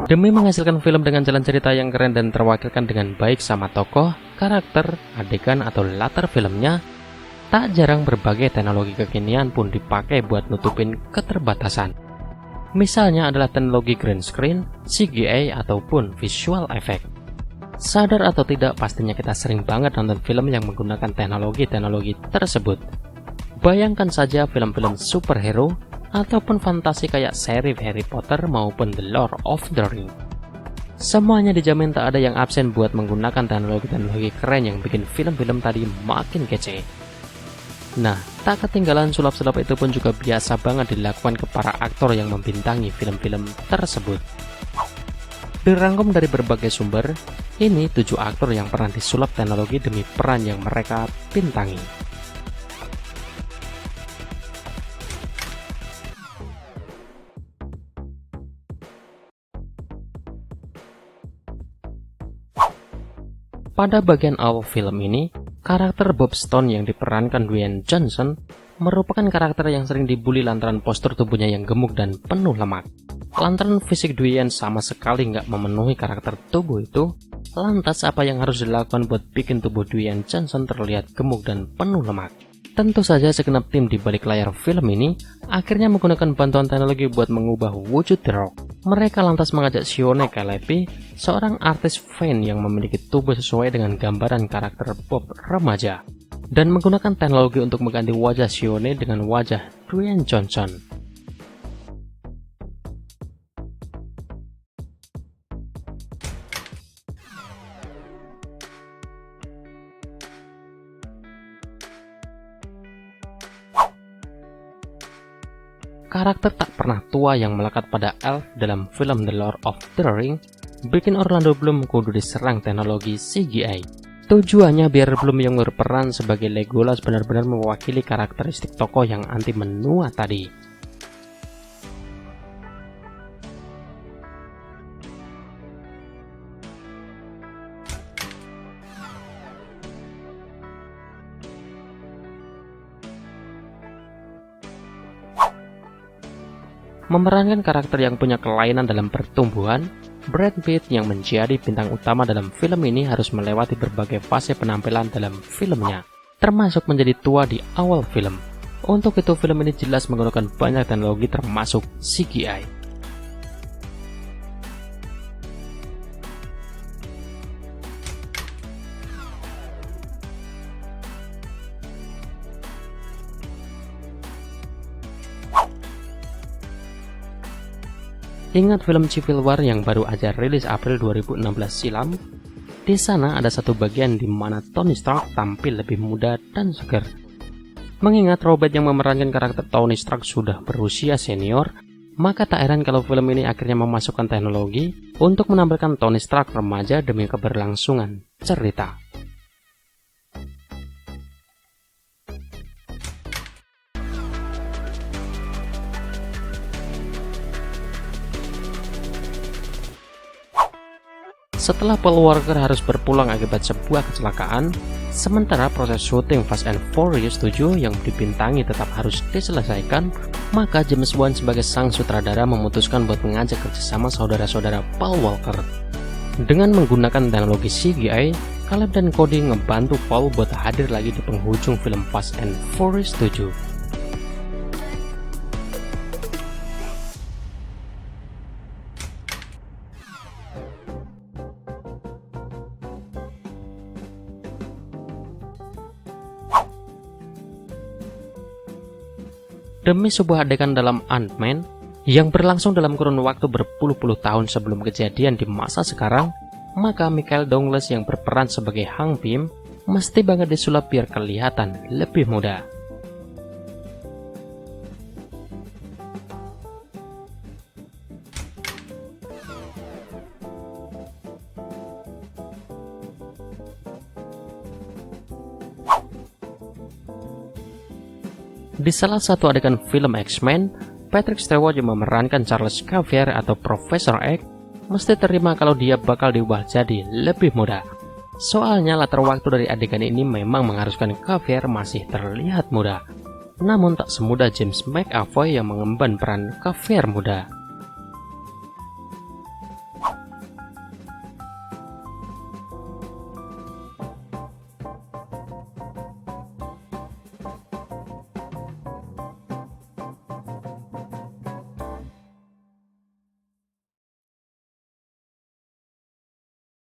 Demi menghasilkan film dengan jalan cerita yang keren dan terwakilkan dengan baik sama tokoh, karakter, adegan, atau latar filmnya, tak jarang berbagai teknologi kekinian pun dipakai buat nutupin keterbatasan. Misalnya adalah teknologi green screen, CGI, ataupun visual effect. Sadar atau tidak, pastinya kita sering banget nonton film yang menggunakan teknologi-teknologi tersebut. Bayangkan saja film-film superhero ataupun fantasi kayak seri Harry Potter maupun The Lord of the Rings. Semuanya dijamin tak ada yang absen buat menggunakan teknologi-teknologi keren yang bikin film-film tadi makin kece. Nah, tak ketinggalan sulap-sulap itu pun juga biasa banget dilakukan ke para aktor yang membintangi film-film tersebut. Dirangkum dari berbagai sumber, ini 7 aktor yang pernah disulap teknologi demi peran yang mereka bintangi. Pada bagian awal film ini, karakter Bob Stone yang diperankan Dwayne Johnson merupakan karakter yang sering dibully lantaran postur tubuhnya yang gemuk dan penuh lemak. Lantaran fisik Dwayne sama sekali nggak memenuhi karakter tubuh itu, lantas apa yang harus dilakukan buat bikin tubuh Dwayne Johnson terlihat gemuk dan penuh lemak? Tentu saja segenap tim di balik layar film ini akhirnya menggunakan bantuan teknologi buat mengubah wujud The Rock. Mereka lantas mengajak Sione Kalepi, seorang artis fan yang memiliki tubuh sesuai dengan gambaran karakter Bob remaja, dan menggunakan teknologi untuk mengganti wajah Sione dengan wajah Dwayne Johnson. Karakter tak pernah tua yang melekat pada Elf dalam film The Lord of the Rings bikin Orlando Bloom kudu diserang teknologi CGI. Tujuannya biar Bloom yang berperan sebagai Legolas benar-benar mewakili karakteristik tokoh yang anti menua tadi. Memerankan karakter yang punya kelainan dalam pertumbuhan, Brad Pitt yang menjadi bintang utama dalam film ini harus melewati berbagai fase penampilan dalam filmnya, termasuk menjadi tua di awal film. Untuk itu film ini jelas menggunakan banyak teknologi termasuk CGI. Ingat film Civil War yang baru aja rilis April 2016 silam? Di sana ada satu bagian di mana Tony Stark tampil lebih muda dan segar. Mengingat Robert yang memerankan karakter Tony Stark sudah berusia senior, maka tak heran kalau film ini akhirnya memasukkan teknologi untuk menampilkan Tony Stark remaja demi keberlangsungan cerita. Setelah Paul Walker harus berpulang akibat sebuah kecelakaan, sementara proses syuting Fast and Furious 7 yang dibintangi tetap harus diselesaikan, maka James Wan sebagai sang sutradara memutuskan buat mengajak kerjasama saudara-saudara Paul Walker. Dengan menggunakan teknologi CGI, Caleb dan Cody ngebantu Paul buat hadir lagi di penghujung film Fast and Furious 7. Demi sebuah adegan dalam Ant-Man yang berlangsung dalam kurun waktu berpuluh-puluh tahun sebelum kejadian di masa sekarang, maka Michael Douglas yang berperan sebagai Hank Pym mesti banget disulap biar kelihatan lebih muda. Di salah satu adegan film X-Men, Patrick Stewart yang memerankan Charles Xavier atau Profesor X mesti terima kalau dia bakal diubah jadi lebih muda. Soalnya latar waktu dari adegan ini memang mengharuskan Xavier masih terlihat muda. Namun tak semudah James McAvoy yang mengemban peran Xavier muda.